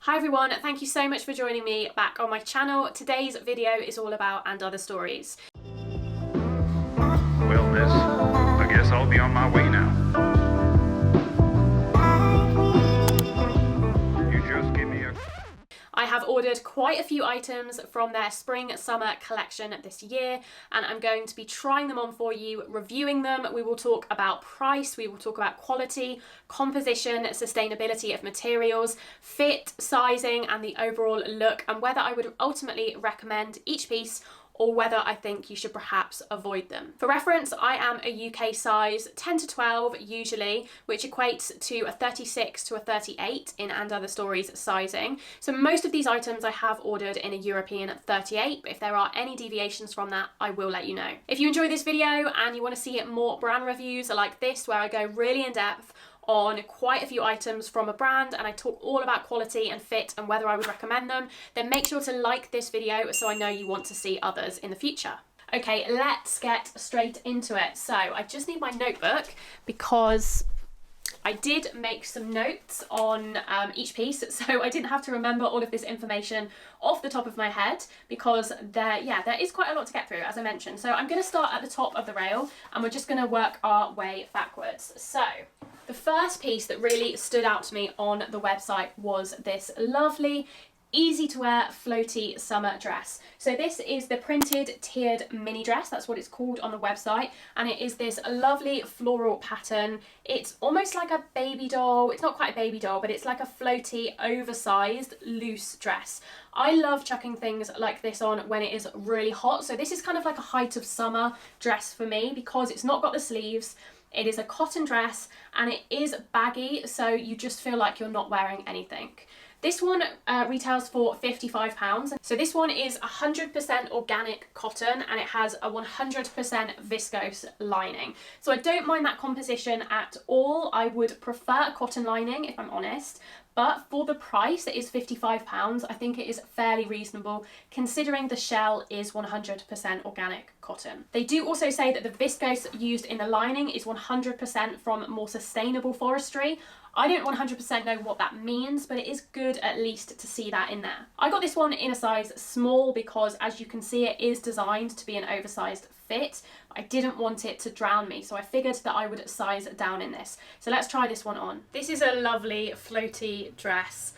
Hi everyone, thank you so much for joining me back on my channel. Today's video is all about And Other Stories. Well, miss, I guess I'll be on my way now. You just give me a... I have ordered quite a few items from their spring-summer collection this year, and I'm going to be trying them on for you, reviewing them. We will talk about price, we will talk about quality, composition, sustainability of materials, fit, sizing, and the overall look, and whether I would ultimately recommend each piece or whether I think you should perhaps avoid them. For reference, I am a UK size 10 to 12 usually, which equates to a 36 to a 38 in And Other Stories sizing. So most of these items I have ordered in a European 38, but if there are any deviations from that, I will let you know. If you enjoy this video and you want to see more brand reviews like this, where I go really in depth on quite a few items from a brand and I talk all about quality and fit and whether I would recommend them, then make sure to like this video so I know you want to see others in the future. Okay, let's get straight into it. So I just need my notebook because I did make some notes on each piece, so I didn't have to remember all of this information off the top of my head because there is quite a lot to get through, as I mentioned. So I'm going to start at the top of the rail and we're just going to work our way backwards. So the first piece that really stood out to me on the website was this lovely, easy to wear floaty summer dress. So this is the printed tiered mini dress, that's what it's called on the website, and it is this lovely floral pattern. It's almost like a baby doll. It's not quite a baby doll, but it's like a floaty, oversized, loose dress. I love chucking things like this on when it is really hot. So this is kind of like a height of summer dress for me because it's not got the sleeves. It is a cotton dress and it is baggy, so you just feel like you're not wearing anything. This one retails for £55. So this one is 100% organic cotton and it has a 100% viscose lining. So I don't mind that composition at all. I would prefer a cotton lining if I'm honest, but for the price, it is £55. I think it is fairly reasonable considering the shell is 100% organic cotton. They do also say that the viscose used in the lining is 100% from more sustainable forestry. I don't 100% know what that means, but it is good at least to see that in there. I got this one in a size small because, as you can see, it is designed to be an oversized fit. I didn't want it to drown me, so I figured that I would size down in this. So let's try this one on. This is a lovely floaty dress.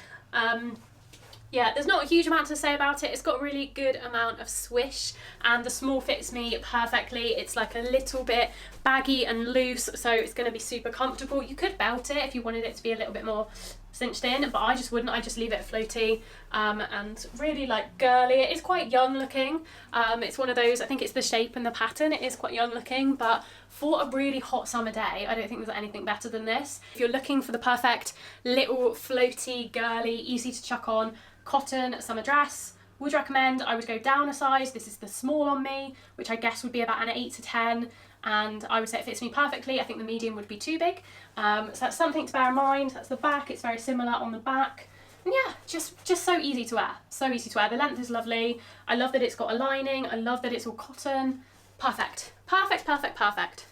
Yeah, there's not a huge amount to say about it. It's got a really good amount of swish and the small fits me perfectly. It's like a little bit baggy and loose, so it's going to be super comfortable. You could belt it if you wanted it to be a little bit more cinched in, but I just wouldn't. I just leave it floaty and really like girly. It is quite young looking. It's one of those, I think it's the shape and the pattern. It is quite young looking, but for a really hot summer day, I don't think there's anything better than this. If you're looking for the perfect little floaty, girly, easy to chuck on cotton summer dress, would recommend. I would go down a size. This is the small on me, which I guess would be about an 8 to 10, and I would say it fits me perfectly. I think the medium would be too big, so that's something to bear in mind. That's the back. It's very similar on the back, and yeah, just so easy to wear. So easy to wear. The length is lovely. I love that it's got a lining. I love that it's all cotton. Perfect, perfect, perfect, perfect.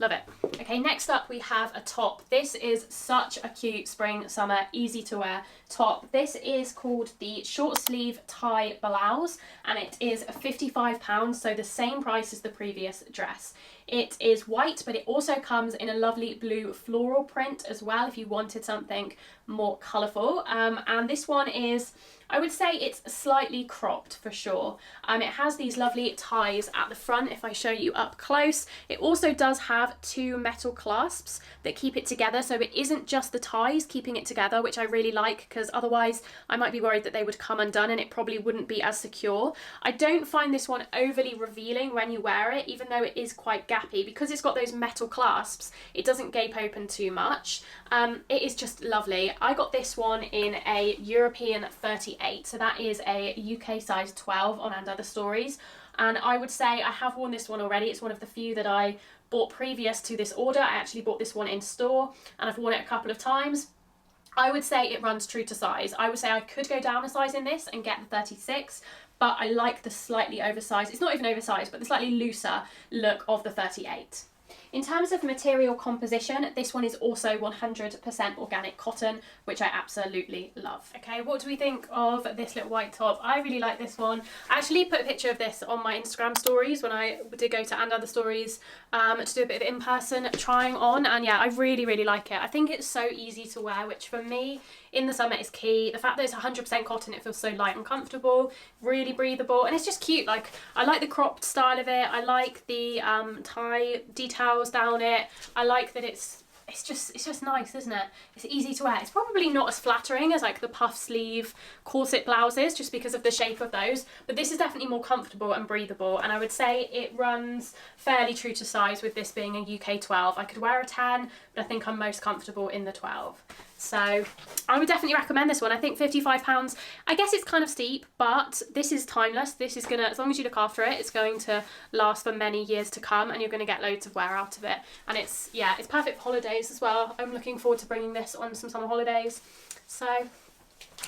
Love it. Okay, next up we have a top. This is such a cute spring, summer, easy to wear top. This is called the short sleeve tie blouse and it is £55, so the same price as the previous dress. It is white, but it also comes in a lovely blue floral print as well if you wanted something more colourful. And this one is, I would say it's slightly cropped for sure. It has these lovely ties at the front if I show you up close. It also does have two metal clasps that keep it together, so it isn't just the ties keeping it together, which I really like because otherwise I might be worried that they would come undone and it probably wouldn't be as secure. I don't find this one overly revealing when you wear it, even though it is quite gappy. Because it's got those metal clasps, it doesn't gape open too much. It is just lovely. I got this one in a European 38, so that is a UK size 12 on And Other Stories, and I would say I have worn this one already. It's one of the few that I bought previous to this order. I actually bought this one in store and I've worn it a couple of times. I would say it runs true to size. I would say I could go down a size in this and get the 36, but I like the slightly oversized, it's not even oversized, but the slightly looser look of the 38. In terms of material composition, this one is also 100% organic cotton, which I absolutely love. Okay, what do we think of this little white top? I really like this one. I actually put a picture of this on my Instagram stories when I did go to other stories to do a bit of in-person trying on, and yeah, I really, really like it. I think it's so easy to wear, which for me in the summer is key. The fact that it's 100% cotton, it feels so light and comfortable, really breathable, and it's just cute. Like, I like the cropped style of it. I like the tie details down it. I like that it's just nice, isn't it? It's easy to wear. It's probably not as flattering as like the puff sleeve corset blouses, just because of the shape of those, but this is definitely more comfortable and breathable, and I would say it runs fairly true to size, with this being a UK 12. I could wear a 10, but I think I'm most comfortable in the 12. So I would definitely recommend this one. I think £55, I guess it's kind of steep, but this is timeless. This is gonna, as long as you look after it, it's going to last for many years to come, and you're gonna get loads of wear out of it. And it's, yeah, it's perfect for holidays as well. I'm looking forward to bringing this on some summer holidays. So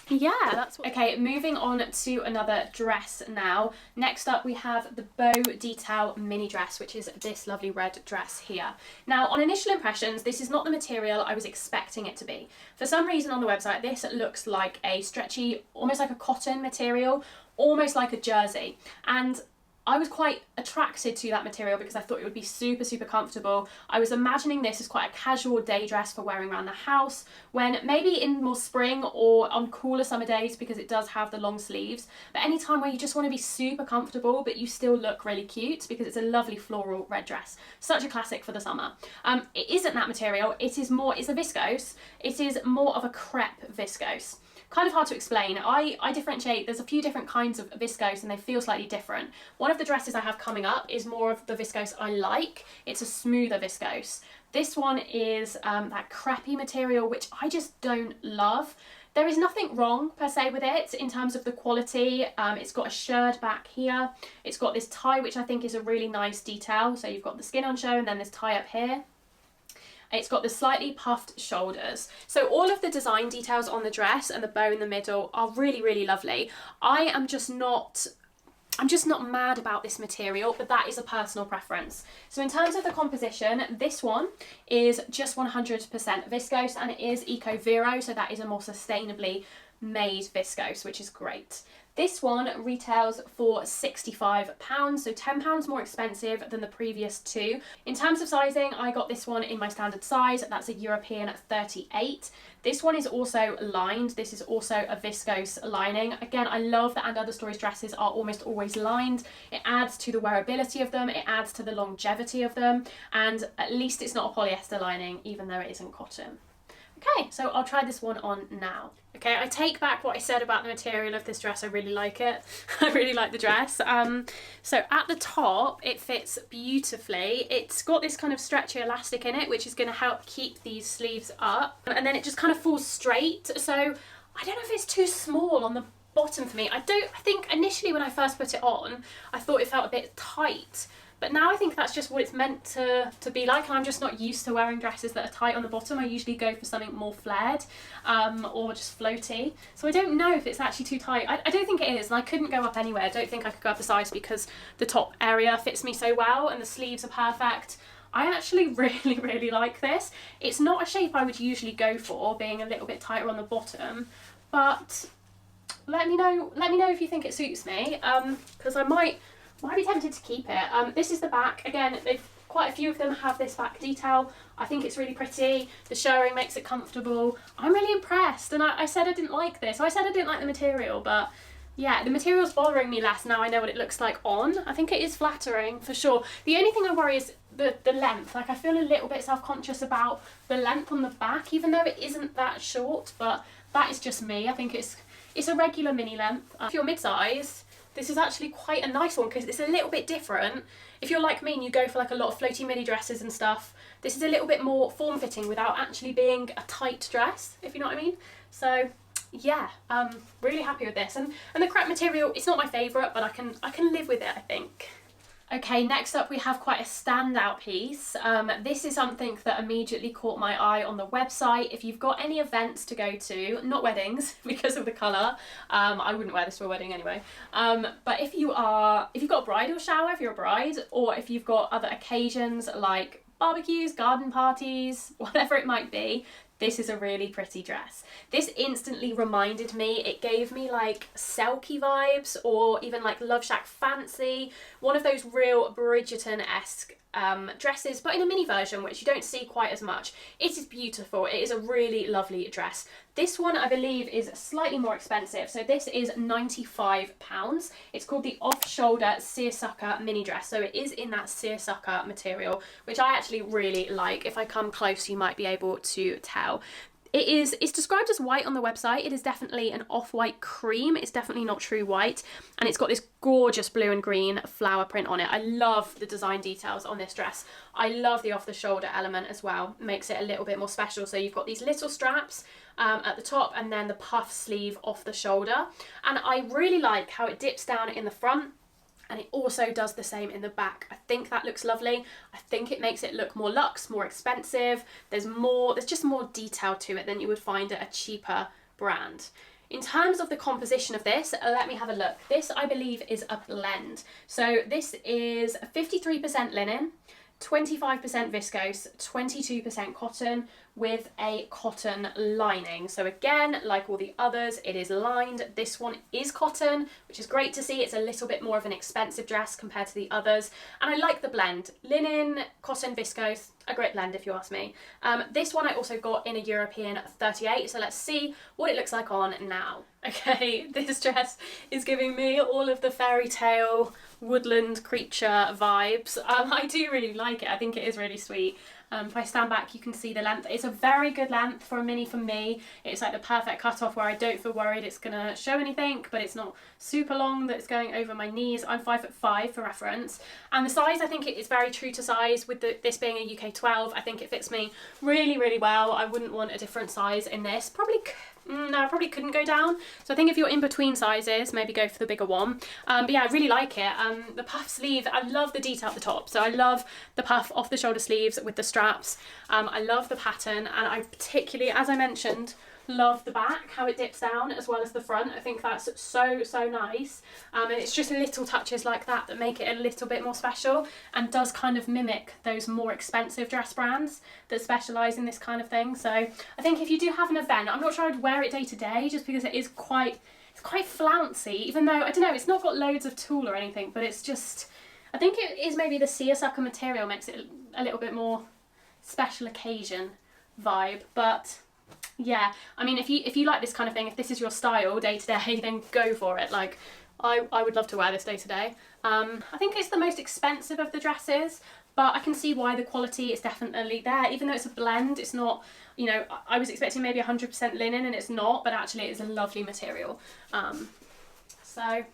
yeah, that's what... Okay, moving on to another dress now. Next up we have the bow detail mini dress, which is this lovely red dress here. Now, on initial impressions, this is not the material I was expecting it to be. For some reason on the website, this looks like a stretchy, almost like a cotton material, almost like a jersey. And I was quite attracted to that material because I thought it would be super, super comfortable. I was imagining this as quite a casual day dress for wearing around the house, when maybe in more spring or on cooler summer days, because it does have the long sleeves, but any time where you just want to be super comfortable but you still look really cute, because it's a lovely floral red dress. Such a classic for the summer. It isn't that material, it's a viscose. It is more of a crepe viscose. Kind of hard to explain. I differentiate, there's a few different kinds of viscose and they feel slightly different. One of the dresses I have coming up is more of the viscose I like. It's a smoother viscose. This one is that crepey material, which I just don't love. There is nothing wrong per se with it in terms of the quality. It's got a shirred back here. It's got this tie, which I think is a really nice detail. So you've got the skin on show and then this tie up here. It's got the slightly puffed shoulders. So all of the design details on the dress and the bow in the middle are really, really lovely. I'm just not mad about this material, but that is a personal preference. So in terms of the composition, this one is just 100% viscose, and it is Eco Vero, so that is a more sustainably made viscose, which is great. This one retails for £65, so £10 more expensive than the previous two. In terms of sizing, I got this one in my standard size, that's a European 38. This one is also lined, this is also a viscose lining. Again, I love that And Other Stories dresses are almost always lined. It adds to the wearability of them, it adds to the longevity of them, and at least it's not a polyester lining, even though it isn't cotton. Okay, so I'll try this one on now. Okay, I take back what I said about the material of this dress. I really like it. I really like the dress. So at the top, it fits beautifully. It's got this kind of stretchy elastic in it, which is going to help keep these sleeves up. And then it just kind of falls straight. So I don't know if it's too small on the bottom for me. I think initially when I first put it on, I thought it felt a bit tight. But now I think that's just what it's meant to be like, and I'm just not used to wearing dresses that are tight on the bottom. I usually go for something more flared or just floaty. So I don't know if it's actually too tight. I don't think it is, and I couldn't go up anywhere. I don't think I could go up the size because the top area fits me so well and the sleeves are perfect. I actually really, really like this. It's not a shape I would usually go for, being a little bit tighter on the bottom, but let me know if you think it suits me, because I might be tempted to keep it. This is the back. Again, quite a few of them have this back detail. I think it's really pretty. The shirring makes it comfortable. I'm really impressed, and I said I didn't like this. I said I didn't like the material, but yeah, the material's bothering me less now I know what it looks like on. I think it is flattering for sure. The only thing I worry is the length. Like, I feel a little bit self-conscious about the length on the back, even though it isn't that short, but that is just me. I think it's a regular mini length. If you're mid-size, this is actually quite a nice one because it's a little bit different. If you're like me and you go for like a lot of floaty midi dresses and stuff, this is a little bit more form-fitting without actually being a tight dress, if you know what I mean. So yeah, really happy with this. And the crepe material, it's not my favourite, but I can live with it, I think. Okay, next up we have quite a standout piece. This is something that immediately caught my eye on the website. If you've got any events to go to, not weddings because of the colour, I wouldn't wear this to a wedding anyway, but if you've got a bridal shower, if you're a bride, or if you've got other occasions like barbecues, garden parties, whatever it might be. This is a really pretty dress. This instantly reminded me, it gave me like Selkie vibes, or even like Love Shack Fancy, one of those real Bridgerton-esque dresses, but in a mini version, which you don't see quite as much. It is beautiful. It is a really lovely dress. This one, I believe, is slightly more expensive. So this is £95. It's called the off-shoulder Seersucker mini dress. So it is in that seersucker material, which I actually really like. If I come close, you might be able to tell. It's described as white on the website. It is definitely an off-white cream. It's definitely not true white. And it's got this gorgeous blue and green flower print on it. I love the design details on this dress. I love the off-the-shoulder element as well. It makes it a little bit more special. So you've got these little straps at the top, and then the puff sleeve off the shoulder. And I really like how it dips down in the front, and it also does the same in the back. I think that looks lovely. I think it makes it look more luxe, more expensive. There's just more detail to it than you would find at a cheaper brand. In terms of the composition of this, let me have a look. This, I believe, is a blend. So this is 53% linen, 25% viscose, 22% cotton, with a cotton lining. So again, like all the others, it is lined. This one is cotton, which is great to see. It's a little bit more of an expensive dress compared to the others. And I like the blend. Linen, cotton, viscose, a great blend if you ask me. This one I also got in a European 38, so let's see what it looks like on now. Okay, this dress is giving me all of the fairy tale woodland creature vibes. I do really like it. I think it is really sweet. If I stand back, you can see the length. It's a very good length for a mini for me. It's like the perfect cutoff where I don't feel worried it's gonna show anything, but it's not super long that it's going over my knees. I'm 5'5" for reference. And the size, I think it is very true to size. With this being a UK 12, I think it fits me really, really well. I wouldn't want a different size in this. No, I probably couldn't go down. So I think if you're in between sizes, maybe go for the bigger one. But yeah, I really like it. The puff sleeve, I love the detail at the top. So I love the puff off the shoulder sleeves with the straps. I love the pattern, and I particularly, as I mentioned, love the back, how it dips down as well as the front. I think that's so, so nice. And it's just little touches like that that make it a little bit more special, and does kind of mimic those more expensive dress brands that specialise in this kind of thing. So I think if you do have an event, I'm not sure I'd wear it day to day, just because it is quite flouncy, even though, I don't know, it's not got loads of tulle or anything, but it's just, I think it is maybe the seersucker material makes it a little bit more special occasion vibe. But yeah, I mean, if you like this kind of thing, if this is your style day to day, then go for it. Like, I would love to wear this day to day. I think it's the most expensive of the dresses, but I can see why the quality is definitely there. Even though it's a blend, it's not, you know, I was expecting maybe 100% linen, and it's not, but actually it's a lovely material. So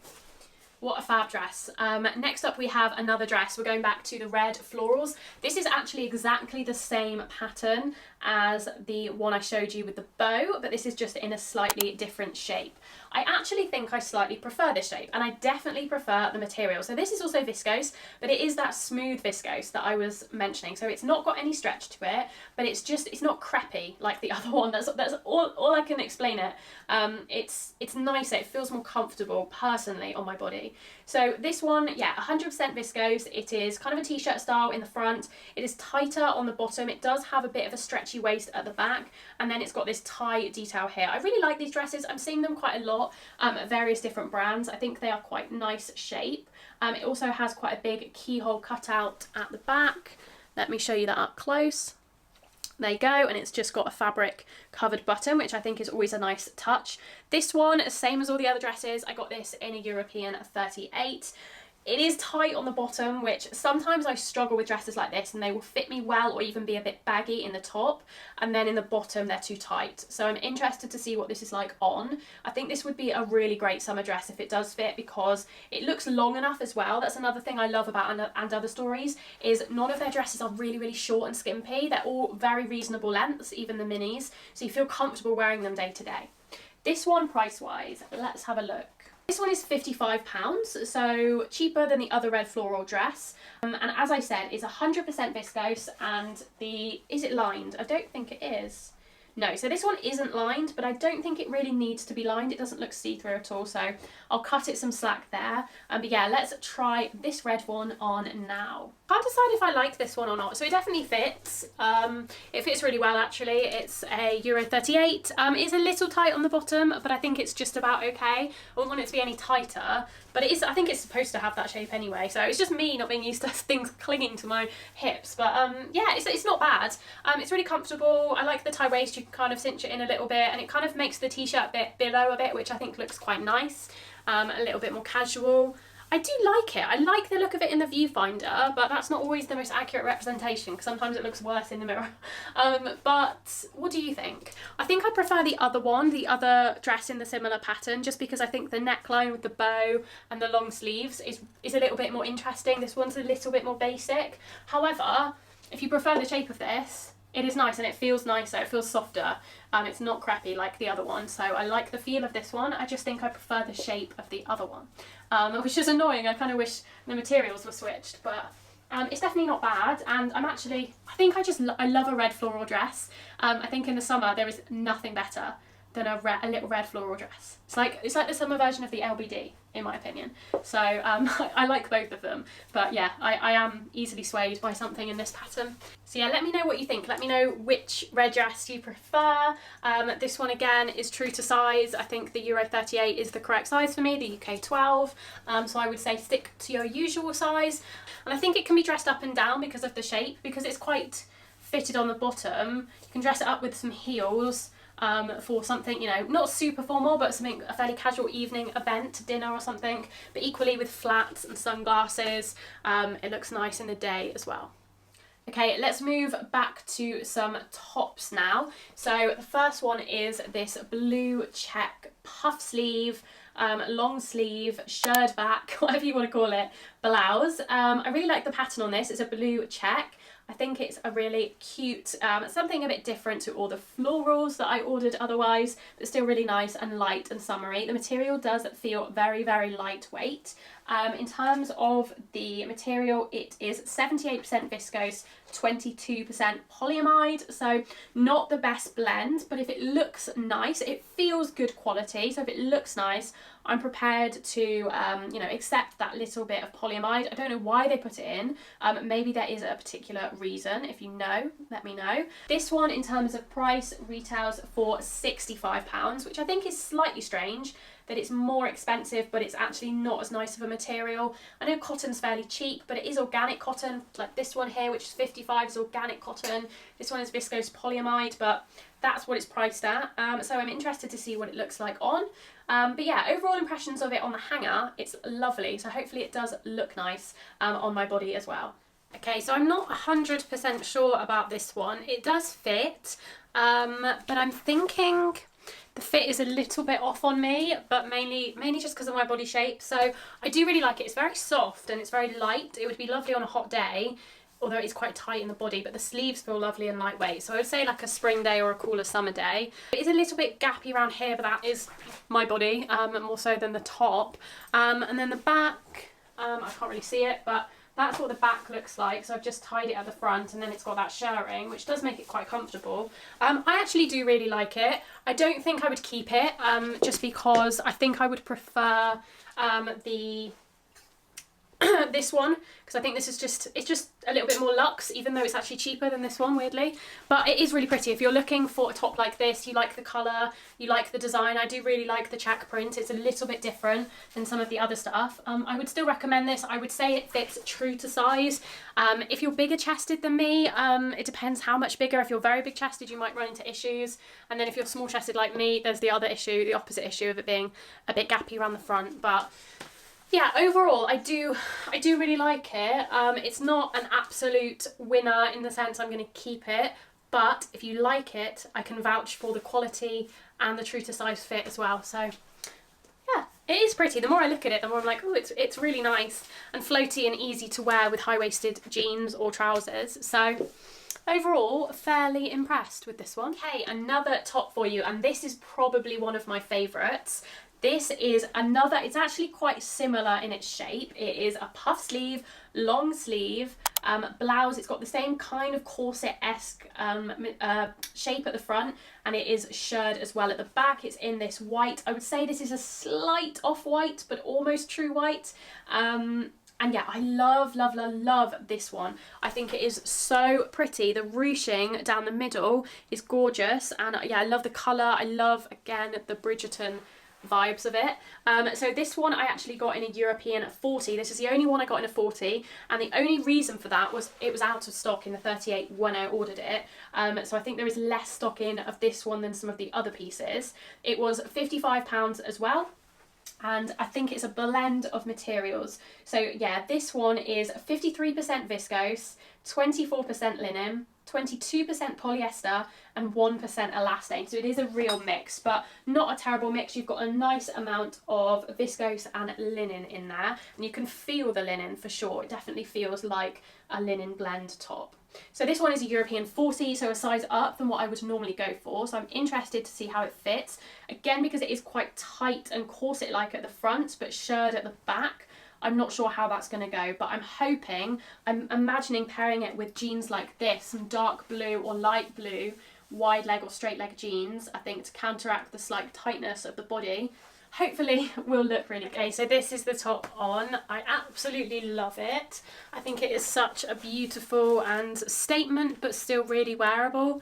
what a fab dress. Next up we have another dress. We're going back to the red florals. This is actually exactly the same pattern as the one I showed you with the bow, but this is just in a slightly different shape. I actually think I slightly prefer this shape, and I definitely prefer the material. So this is also viscose, but it is that smooth viscose that I was mentioning. So it's not got any stretch to it, but it's not crepey like the other one. That's all I can explain it. It's nicer. It feels more comfortable personally on my body. So this one, yeah, 100% viscose. It is kind of a t-shirt style in the front. It is tighter on the bottom. It does have a bit of a stretchy waist at the back, and then it's got this tie detail here. I really like these dresses. I'm seeing them quite a lot at various different brands. I think they are quite nice shape. It also has quite a big keyhole cutout at the back. Let me show you that up close. There you go, and it's just got a fabric covered button, which I think is always a nice touch. This one, same as all the other dresses, I got this in a European 38. It is tight on the bottom, which sometimes I struggle with dresses like this, and they will fit me well or even be a bit baggy in the top, and then in the bottom they're too tight. So I'm interested to see what this is like on. I think this would be a really great summer dress if it does fit, because it looks long enough as well. That's another thing I love about And Other Stories, is none of their dresses are really, really short and skimpy. They're all very reasonable lengths, even the minis, so you feel comfortable wearing them day to day. This one, price-wise, let's have a look. This one is £55, so cheaper than the other red floral dress. And as I said, it's 100% viscose, and is it lined? I don't think it is. No, so this one isn't lined, but I don't think it really needs to be lined. It doesn't look see-through at all, so I'll cut it some slack there. But yeah, let's try this red one on now. Can't decide if I like this one or not. So it definitely fits. It fits really well, actually. It's a Euro 38. It's a little tight on the bottom, but I think it's just about okay. I wouldn't want it to be any tighter, but it is. I think it's supposed to have that shape anyway. So it's just me not being used to things clinging to my hips. But yeah, it's not bad. It's really comfortable. I like the tie waist. You can kind of cinch it in a little bit, and it kind of makes the t-shirt bit below a bit, which I think looks quite nice. A little bit more casual. I do like it. I like the look of it in the viewfinder, but that's not always the most accurate representation because sometimes it looks worse in the mirror. But what do you think? I think I prefer the other one, the other dress in the similar pattern, just because I think the neckline with the bow and the long sleeves is a little bit more interesting. This one's a little bit more basic. However, if you prefer the shape of this, it is nice and it feels nicer, it feels softer. It's not crappy like the other one, so I like the feel of this one. I just think I prefer the shape of the other one, which is annoying. I kind of wish the materials were switched, but it's definitely not bad. And I love a red floral dress. I think in the summer there is nothing better than a little red floral dress. It's like the summer version of the LBD, in my opinion. So I like both of them, but yeah, I am easily swayed by something in this pattern. So yeah, let me know what you think. Let me know which red dress you prefer. This one again is true to size. I think the Euro 38 is the correct size for me, the UK 12. So I would say stick to your usual size. And I think it can be dressed up and down because of the shape, because it's quite fitted on the bottom. You can dress it up with some heels. For something, you know, not super formal, but something, a fairly casual evening event, dinner or something, but equally with flats and sunglasses. It looks nice in the day as well. Okay, let's move back to some tops now. So the first one is this blue check puff sleeve, long sleeve, shirred back, whatever you want to call it, blouse. I really like the pattern on this. It's a blue check. I think it's a really cute, something a bit different to all the florals that I ordered otherwise, but still really nice and light and summery. The material does feel very, very lightweight. In terms of the material, it is 78% viscose, 22% polyamide, so not the best blend, but if it looks nice, it feels good quality, so if it looks nice, I'm prepared to, you know, accept that little bit of polyamide. I don't know why they put it in. Maybe there is a particular reason. If you know, let me know. This one, in terms of price, retails for £65, which I think is slightly strange that it's more expensive, but it's actually not as nice of a material. I know cotton's fairly cheap, but it is organic cotton, like this one here, which is 55, is organic cotton. This one is viscose polyamide, but that's what it's priced at. So I'm interested to see what it looks like on. But yeah, overall impressions of it on the hanger, it's lovely. So hopefully it does look nice on my body as well. Okay, so I'm not 100% sure about this one. It does fit, but I'm thinking the fit is a little bit off on me, but mainly just because of my body shape. So I do really like it. It's very soft and it's very light. It would be lovely on a hot day, although it's quite tight in the body, but the sleeves feel lovely and lightweight. So I would say like a spring day or a cooler summer day. It's a little bit gappy around here, but that is my body, more so than the top. And then the back, I can't really see it, but that's what the back looks like. So I've just tied it at the front, and then it's got that shirring, which does make it quite comfortable. I actually do really like it. I don't think I would keep it, just because I think I would prefer this one, because I think this is it's just a little bit more luxe, even though it's actually cheaper than this one, weirdly. But it is really pretty. If you're looking for a top like this, you like the colour, you like the design. I do really like the check print. It's a little bit different than some of the other stuff. I would still recommend this. I would say it fits true to size. If you're bigger chested than me, it depends how much bigger. If you're very big chested, you might run into issues. And then if you're small chested like me, there's the other issue, the opposite issue of it being a bit gappy around the front. But yeah, overall, I do really like it. It's not an absolute winner in the sense I'm going to keep it, but if you like it, I can vouch for the quality and the true to size fit as well. So yeah, it is pretty. The more I look at it, the more I'm like, oh, it's really nice and floaty and easy to wear with high-waisted jeans or trousers. So overall, fairly impressed with this one. Okay, another top for you, and this is probably one of my favourites. This is another, it's actually quite similar in its shape. It is a puff sleeve, long sleeve, Blouse, it's got the same kind of corset-esque shape at the front, and it is shirred as well at the back. It's in this white. I would say this is a slight off-white, but almost true white. And yeah, I love, love, love, love this one. I think it is so pretty. The ruching down the middle is gorgeous. And yeah, I love the colour. I love, again, the Bridgerton vibes of it. So this one I actually got in a European 40. This is the only one I got in a 40. And the only reason for that was it was out of stock in the 38 when I ordered it. So I think there is less stock in of this one than some of the other pieces. It was £55 as well. And I think it's a blend of materials. So yeah, this one is 53% viscose, 24% linen, 22% polyester and 1% elastane. So it is a real mix, but not a terrible mix. You've got a nice amount of viscose and linen in there, and you can feel the linen for sure. It definitely feels like a linen blend top. So this one is a European 40, so a size up than what I would normally go for. So I'm interested to see how it fits. Again, because it is quite tight and corset-like at the front, but shirred at the back. I'm not sure how that's going to go, but I'm imagining pairing it with jeans like this, some dark blue or light blue, wide leg or straight leg jeans, I think, to counteract the slight tightness of the body. Hopefully will look really good. Okay, so this is the top on. I absolutely love it. I think it is such a beautiful and statement, but still really wearable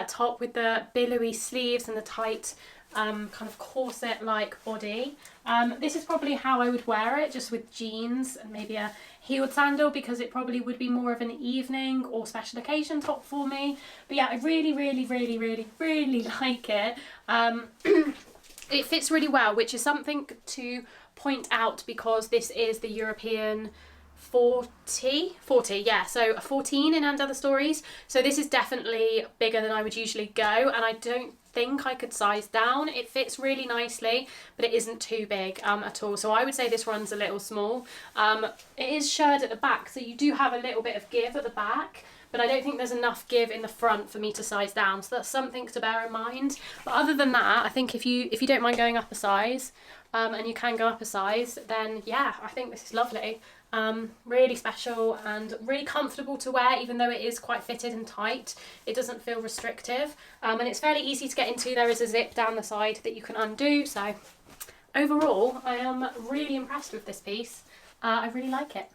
top with the billowy sleeves and the tight kind of corset-like body. This is probably how I would wear it, just with jeans and maybe a heeled sandal, because it probably would be more of an evening or special occasion top for me. But yeah, I really, really, really, really, really like it. It fits really well, which is something to point out because this is the European 40, yeah, so a 14 in And Other Stories. So this is definitely bigger than I would usually go, and I don't think I could size down. It fits really nicely, but it isn't too big at all. So I would say this runs a little small. It is shirred at the back, so you do have a little bit of give at the back, but I don't think there's enough give in the front for me to size down. So that's something to bear in mind. But other than that, I think if you don't mind going up a size, and you can go up a size, then yeah, I think this is lovely. Really special and really comfortable to wear, even though it is quite fitted and tight. It doesn't feel restrictive, and it's fairly easy to get into. There is a zip down the side that you can undo. So overall, I am really impressed with this piece. I really like it.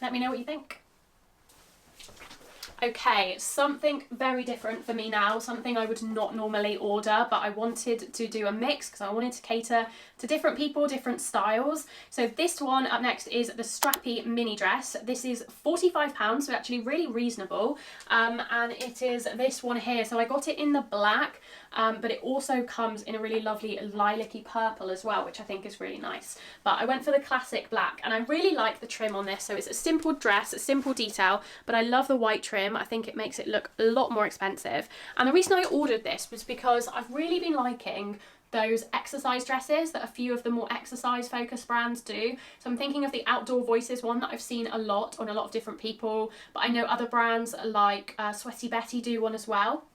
Let me know what you think. Okay, something very different for me now, something I would not normally order, but I wanted to do a mix because I wanted to cater to different people, different styles. So this one up next is the Strappy mini dress. This is £45, so actually really reasonable, and it is this one here. So I got it in the black, but it also comes in a really lovely lilac-y purple as well, which I think is really nice. But I went for the classic black, and I really like the trim on this. So it's a simple dress, a simple detail, but I love the white trim. I think it makes it look a lot more expensive. And the reason I ordered this was because I've really been liking those exercise dresses that a few of the more exercise focused brands do. So I'm thinking of the Outdoor Voices one that I've seen a lot on a lot of different people, but I know other brands like Sweaty Betty do one as well.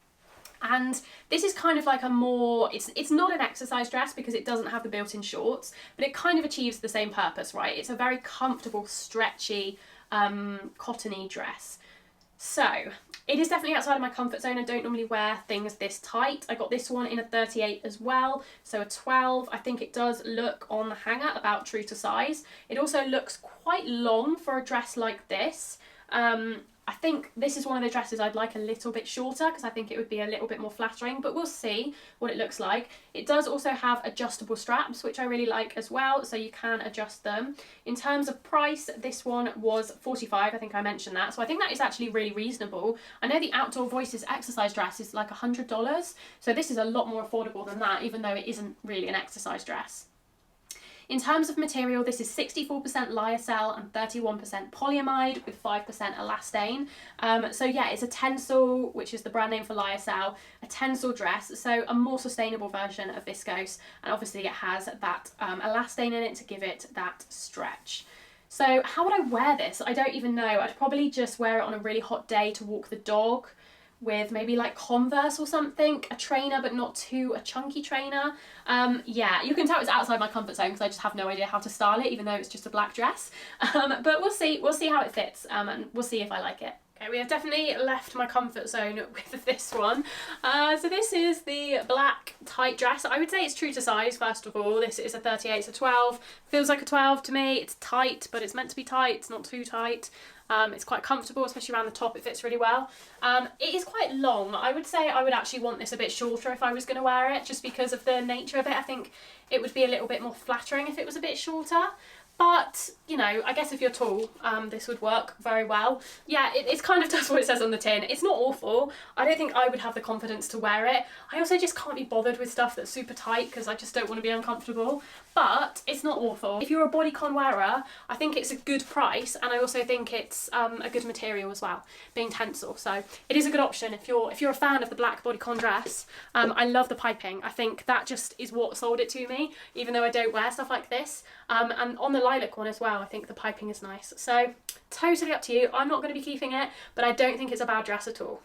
And this is kind of like a more, it's not an exercise dress because it doesn't have the built-in shorts, but it kind of achieves the same purpose, right? It's a very comfortable, stretchy, cottony dress. So it is definitely outside of my comfort zone. I don't normally wear things this tight. I got this one in a 38 as well, so a 12. I think it does look on the hanger about true to size. It also looks quite long for a dress like this. I think this is one of the dresses I'd like a little bit shorter because I think it would be a little bit more flattering, but we'll see what it looks like. It does also have adjustable straps, which I really like as well, so you can adjust them. In terms of price, this one was £45, I think I mentioned that, so I think that is actually really reasonable. I know the Outdoor Voices exercise dress is like $100, so this is a lot more affordable than that, even though it isn't really an exercise dress. In terms of material, this is 64% lyocell and 31% polyamide with 5% elastane. So yeah, it's a tencel, which is the brand name for lyocell, a tencel dress, so a more sustainable version of viscose, and obviously it has that elastane in it to give it that stretch. So how would I wear this? I don't even know. I'd probably just wear it on a really hot day to walk the dog with maybe like Converse or something, a trainer but not too a chunky trainer. Yeah, you can tell it's outside my comfort zone because I just have no idea how to style it, even though it's just a black dress. But we'll see how it fits, and we'll see if I like it. Okay, we have definitely left my comfort zone with this one. So this is the black tight dress. I would say it's true to size, first of all. This is a 38, it's a 12. Feels like a 12 to me. It's tight, but it's meant to be tight. It's not too tight. It's quite comfortable, especially around the top. It fits really well. It is quite long. I would say I would actually want this a bit shorter if I was going to wear it, just because of the nature of it. I think it would be a little bit more flattering if it was a bit shorter. But, you know, I guess if you're tall, this would work very well. Yeah, it kind of does what it says on the tin. It's not awful. I don't think I would have the confidence to wear it. I also just can't be bothered with stuff that's super tight because I just don't want to be uncomfortable. But it's not awful. If you're a bodycon wearer, I think it's a good price, and I also think it's a good material as well, being tencel. So it is a good option if you're a fan of the black bodycon dress. I love the piping. I think that just is what sold it to me, even though I don't wear stuff like this. And on the lilac one as well, I think the piping is nice. So totally up to you. I'm not going to be keeping it, but I don't think it's a bad dress at all.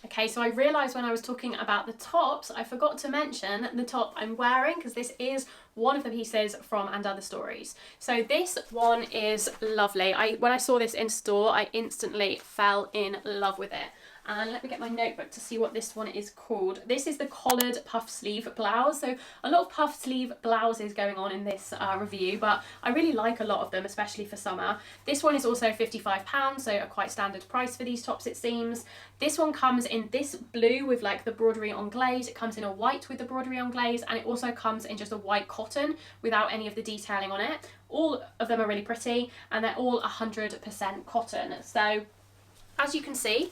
Okay, so I realised when I was talking about the tops, I forgot to mention the top I'm wearing, because this is one of the pieces from And Other Stories. So this one is lovely. When I saw this in store, I instantly fell in love with it. And let me get my notebook to see what this one is called. This is the collared puff sleeve blouse. So a lot of puff sleeve blouses going on in this review, but I really like a lot of them, especially for summer. This one is also £55, so a quite standard price for these tops, it seems. This one comes in this blue with like the broderie en glaze. It comes in a white with the broderie en glaze, and it also comes in just a white cotton without any of the detailing on it. All of them are really pretty, and they're all 100% cotton. So as you can see,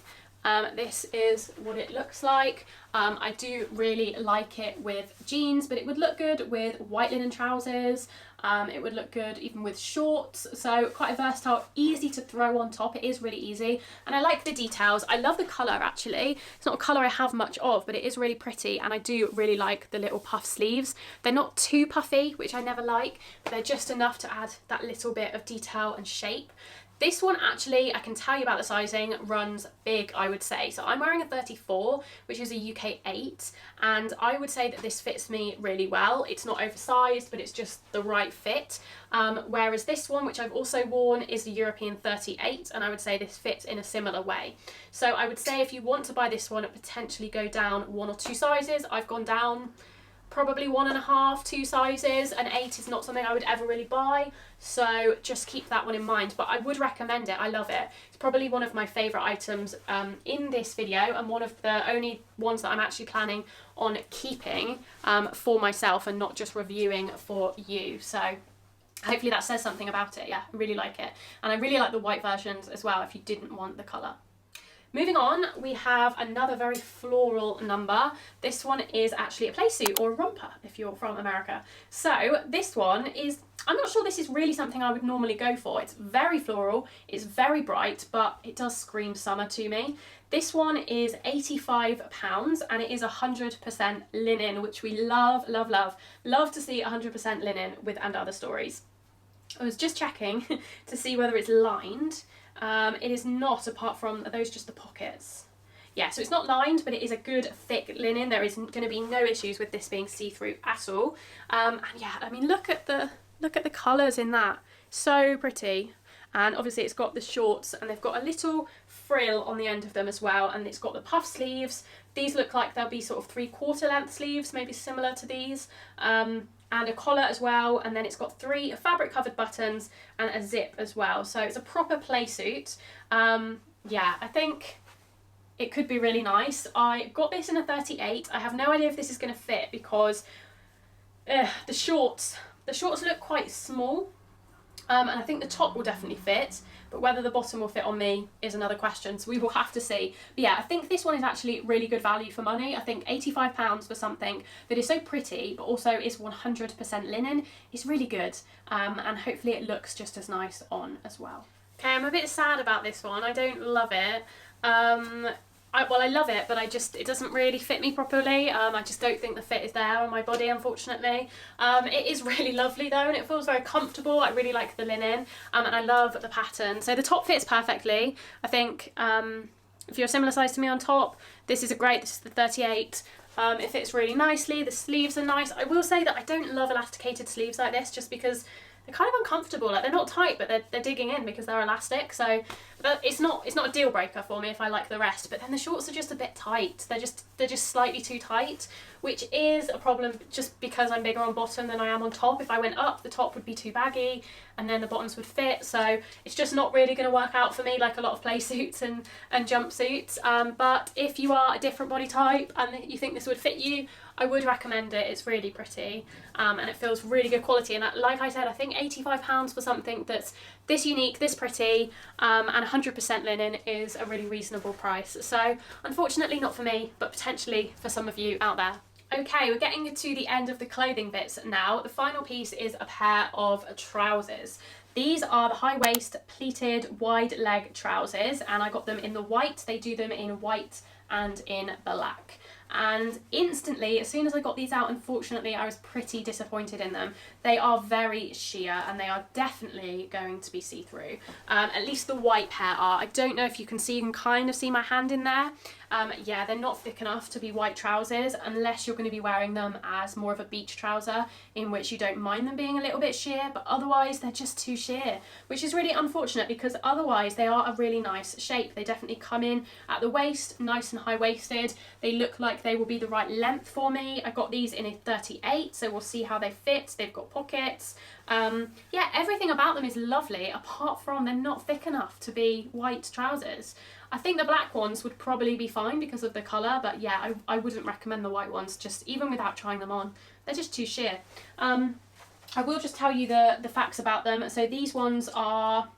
this is what it looks like. I do really like it with jeans, but it would look good with white linen trousers. It would look good even with shorts. So quite a versatile, easy to throw on top. It is really easy. And I like the details. I love the colour actually. It's not a colour I have much of, but it is really pretty. And I do really like the little puff sleeves. They're not too puffy, which I never like, but they're just enough to add that little bit of detail and shape. This one actually, I can tell you about the sizing, runs big, I would say. So I'm wearing a 34, which is a UK 8, and I would say that this fits me really well. It's not oversized, but it's just the right fit. Whereas this one, which I've also worn, is the European 38, and I would say this fits in a similar way. So I would say if you want to buy this one, potentially go down 1 or 2 sizes. I've gone down probably 1.5, 2 sizes. An 8 is not something I would ever really buy, so just keep that one in mind. But I would recommend it. I love it. It's probably one of my favourite items in this video, and one of the only ones that I'm actually planning on keeping for myself and not just reviewing for you. So hopefully that says something about it. Yeah, I really like it, and I really like the white versions as well if you didn't want the colour. Moving on, we have another very floral number. This one is actually a playsuit, or a romper if you're from America. So this one is, I'm not sure this is really something I would normally go for. It's very floral, it's very bright, but it does scream summer to me. This one is £85 and it is 100% linen, which we love, love, love. Love to see 100% linen with And Other Stories. I was just checking to see whether it's lined. It is not, apart from those just the pockets. Yeah, so it's not lined, but it is a good thick linen. There is going to be no issues with this being see-through at all. And yeah, I mean, look at the colours in that. So pretty. And obviously it's got the shorts, and they've got a little frill on the end of them as well, and it's got the puff sleeves. These look like they'll be sort of 3/4 length sleeves, maybe similar to these. And a collar as well, and then it's got 3 fabric covered buttons and a zip as well. So it's a proper play-suit. Yeah, I think it could be really nice. I got this in a 38. I have no idea if this is going to fit because the shorts look quite small. And I think the top will definitely fit, but whether the bottom will fit on me is another question, so we will have to see. But yeah, I think this one is actually really good value for money. I think £85 for something that is so pretty, but also is 100% linen is really good. And hopefully it looks just as nice on as well. Okay, I'm a bit sad about this one. I don't love it. Well, I love it, but it doesn't really fit me properly. I just don't think the fit is there on my body, unfortunately. It is really lovely though, and it feels very comfortable. I really like the linen, and I love the pattern. So the top fits perfectly. I think If you're a similar size to me on top, this is this is the 38. It fits really nicely. The sleeves are nice. I will say that I don't love elasticated sleeves like this just because they're kind of uncomfortable. Like, they're not tight, but they're digging in because they're elastic. So it's not a deal breaker for me if I like the rest. But then the shorts are just a bit tight. They're just slightly too tight, which is a problem just because I'm bigger on bottom than I am on top. If I went up, the top would be too baggy and then the bottoms would fit. So it's just not really going to work out for me like a lot of play suits and jumpsuits. But if you are a different body type and you think this would fit you, I would recommend it. It's really pretty and it feels really good quality. And like I said, I think £85 for something that's this unique, this pretty, and 100% linen is a really reasonable price. So unfortunately not for me, but potentially for some of you out there. Okay, we're getting to the end of the clothing bits now. The final piece is a pair of trousers. These are the high waist pleated wide leg trousers, and I got them in the white. They do them in white and in black. And instantly, as soon as I got these out, unfortunately, I was pretty disappointed in them. They are very sheer and they are definitely going to be see-through. At least the white pair are. I don't know if you can kind of see my hand in there. Yeah, they're not thick enough to be white trousers unless you're going to be wearing them as more of a beach trouser in which you don't mind them being a little bit sheer, but otherwise they're just too sheer, which is really unfortunate because otherwise they are a really nice shape. They definitely come in at the waist, nice and high-waisted. They look like they will be the right length for me. I got these in a 38, so we'll see how they fit. They've got pockets. Yeah, everything about them is lovely, apart from they're not thick enough to be white trousers. I think the black ones would probably be fine because of the colour, but yeah, I wouldn't recommend the white ones, just even without trying them on. They're just too sheer. I will just tell you the facts about them. So these ones are,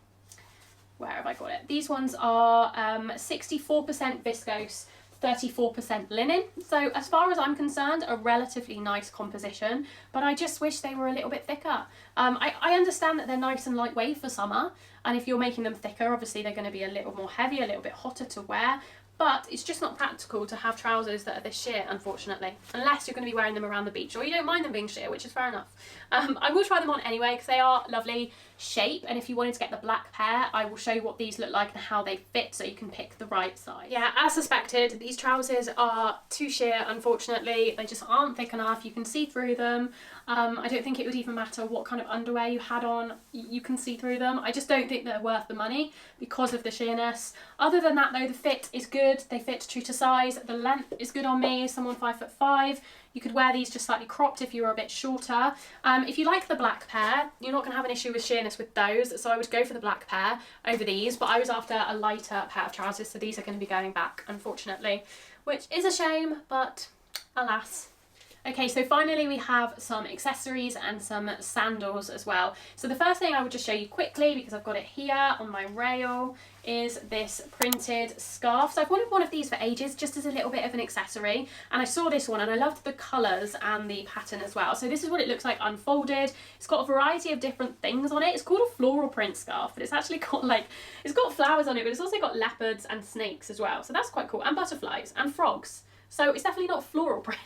where have I got it? These ones are 64% viscose, 34% linen. So as far as I'm concerned, a relatively nice composition, but I just wish they were a little bit thicker. I understand that they're nice and lightweight for summer, and if you're making them thicker, obviously they're going to be a little more heavy, a little bit hotter to wear, but it's just not practical to have trousers that are this sheer, unfortunately, unless you're going to be wearing them around the beach, or you don't mind them being sheer, which is fair enough. I will try them on anyway because they are lovely shape, and if you wanted to get the black pair, I will show you what these look like and how they fit so you can pick the right size. Yeah, as suspected, these trousers are too sheer, unfortunately. They just aren't thick enough. You can see through them. I don't think it would even matter what kind of underwear you had on, you can see through them. I just don't think they're worth the money because of the sheerness. Other than that though, the fit is good. They fit true to size. The length is good on me, someone 5'5". You could wear these just slightly cropped if you were a bit shorter. If you like the black pair, you're not going to have an issue with sheerness with those, so I would go for the black pair over these, but I was after a lighter pair of trousers, so these are going to be going back, unfortunately, which is a shame, but alas. Okay, so finally we have some accessories and some sandals as well. So the first thing I would just show you quickly, because I've got it here on my rail, is this printed scarf. So I've wanted one of these for ages, just as a little bit of an accessory, and I saw this one and I loved the colours and the pattern as well. So this is what it looks like unfolded. It's got a variety of different things on it. It's called a floral print scarf, but it's actually got it's got flowers on it, but it's also got leopards and snakes as well. So that's quite cool, and butterflies and frogs. So it's definitely not floral print.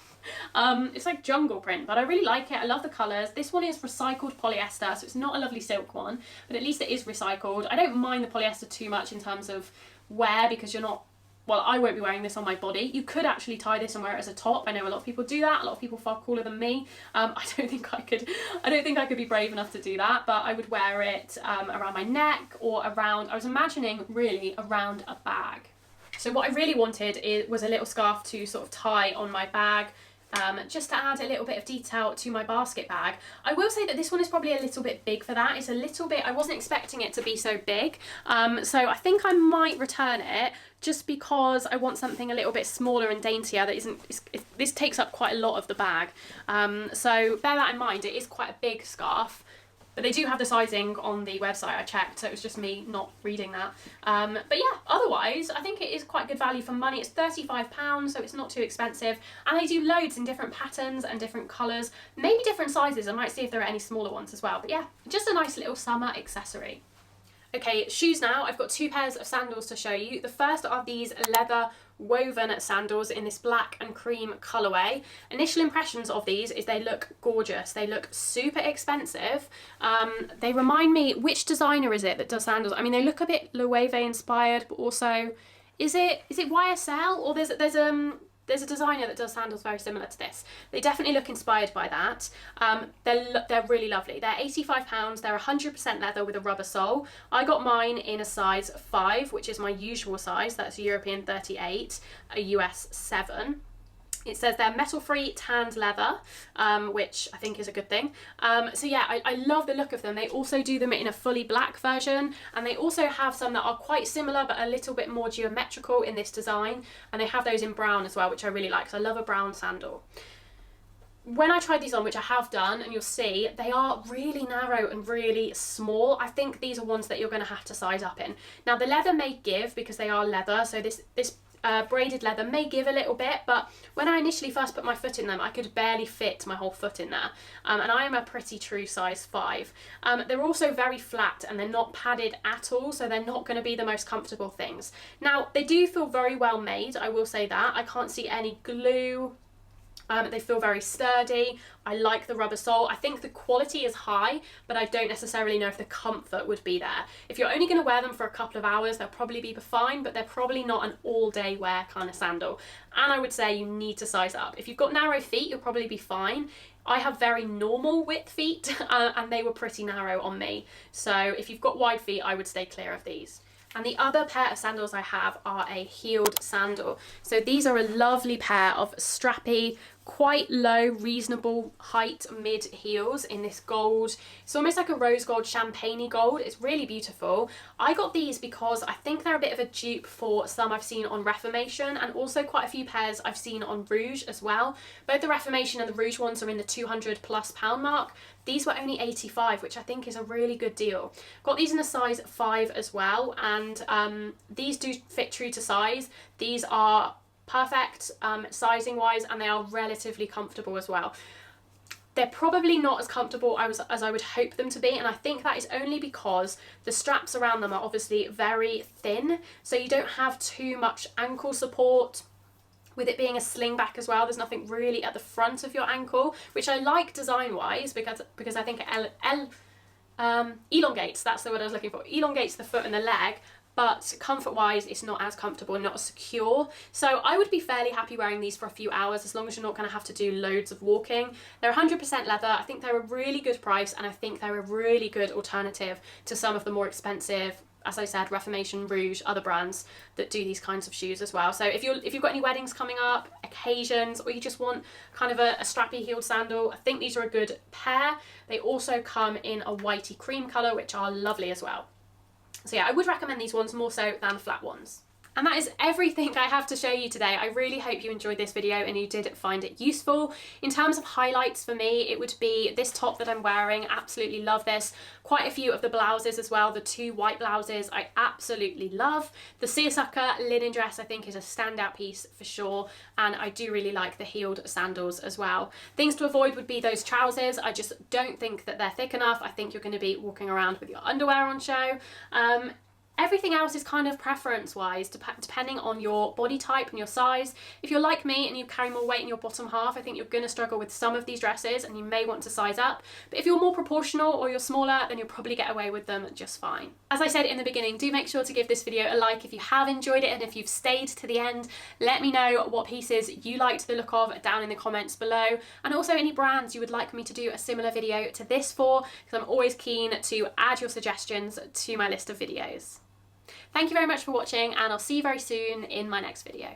It's like jungle print, but I really like it. I love the colours. This one is recycled polyester, so it's not a lovely silk one, but at least it is recycled. I don't mind the polyester too much in terms of wear because you're not, well, I won't be wearing this on my body. You could actually tie this and wear it as a top. I know a lot of people do that. A lot of people far cooler than me. I don't think I could be brave enough to do that, but I would wear it around my neck or around, I was imagining really around a bag. So what I really wanted was a little scarf to sort of tie on my bag, just to add a little bit of detail to my basket bag. I will say that this one is probably a little bit big for that. It's a little bit, I wasn't expecting it to be so big. So I think I might return it just because I want something a little bit smaller and daintier that isn't, this takes up quite a lot of the bag. So bear that in mind, it is quite a big scarf. But they do have the sizing on the website, I checked, so it was just me not reading that. But yeah, otherwise, I think it is quite good value for money. It's £35, so it's not too expensive. And they do loads in different patterns and different colours, maybe different sizes. I might see if there are any smaller ones as well. But yeah, just a nice little summer accessory. Okay, shoes now. I've got two pairs of sandals to show you. The first are these leather woven sandals in this black and cream colourway. Initial impressions of these is they look gorgeous. They look super expensive. They remind me, which designer is it that does sandals? I mean, they look a bit Loewe inspired, but also is it YSL, or there's a designer that does sandals very similar to this. They definitely look inspired by that. They're really lovely. They're £85. They're 100% leather with a rubber sole. I got mine in a size 5, which is my usual size. That's a European 38, a US 7. It says they're metal-free tanned leather, which I think is a good thing. So yeah, I love the look of them. They also do them in a fully black version, and they also have some that are quite similar but a little bit more geometrical in this design, and they have those in brown as well, which I really like, because I love a brown sandal. When I tried these on, which I have done, and you'll see, they are really narrow and really small. I think these are ones that you're going to have to size up in. Now, the leather may give because they are leather, so this braided leather may give a little bit, but when I initially first put my foot in them, I could barely fit my whole foot in there, and I am a pretty true size 5. They're also very flat and they're not padded at all, so they're not going to be the most comfortable things. Now, they do feel very well made, I will say that. I can't see any glue. They feel very sturdy. I like the rubber sole. I think the quality is high, but I don't necessarily know if the comfort would be there. If you're only going to wear them for a couple of hours, they'll probably be fine, but they're probably not an all-day wear kind of sandal. And I would say you need to size up. If you've got narrow feet, you'll probably be fine. I have very normal width feet, and they were pretty narrow on me. So if you've got wide feet, I would stay clear of these. And the other pair of sandals I have are a heeled sandal. So these are a lovely pair of strappy, quite low, reasonable height mid heels in this gold. It's almost like a rose gold, champagne-y gold. It's really beautiful. I got these because I think they're a bit of a dupe for some I've seen on Reformation, and also quite a few pairs I've seen on Rouge as well. Both the Reformation and the Rouge ones are in the £200+ mark. These were only 85, which I think is a really good deal. Got these in a size 5 as well, and these do fit true to size. These are perfect sizing wise, and they are relatively comfortable as well. They're probably not as comfortable as I would hope them to be, and I think that is only because the straps around them are obviously very thin, so you don't have too much ankle support. With it being a slingback as well, there's nothing really at the front of your ankle, which I like design-wise because I think it elongates, that's the word I was looking for, elongates the foot and the leg, but comfort-wise, it's not as comfortable and not as secure. So I would be fairly happy wearing these for a few hours, as long as you're not going to have to do loads of walking. They're 100% leather. I think they're a really good price, and I think they're a really good alternative to some of the more expensive, as I said, Reformation, Rouge, other brands that do these kinds of shoes as well. So if you've got any weddings coming up, occasions, or you just want kind of a strappy heeled sandal, I think these are a good pair. They also come in a whitey cream colour, which are lovely as well. So yeah, I would recommend these ones more so than flat ones. And that is everything I have to show you today. I really hope you enjoyed this video and you did find it useful. In terms of highlights for me, it would be this top that I'm wearing. Absolutely love this. Quite a few of the blouses as well. The 2 white blouses I absolutely love. The Seersucker linen dress I think is a standout piece for sure. And I do really like the heeled sandals as well. Things to avoid would be those trousers. I just don't think that they're thick enough. I think you're going to be walking around with your underwear on show. Everything else is kind of preference-wise, depending on your body type and your size. If you're like me and you carry more weight in your bottom half, I think you're going to struggle with some of these dresses and you may want to size up. But if you're more proportional or you're smaller, then you'll probably get away with them just fine. As I said in the beginning, do make sure to give this video a like if you have enjoyed it, and if you've stayed to the end, let me know what pieces you liked the look of down in the comments below, and also any brands you would like me to do a similar video to this for, because I'm always keen to add your suggestions to my list of videos. Thank you very much for watching, and I'll see you very soon in my next video.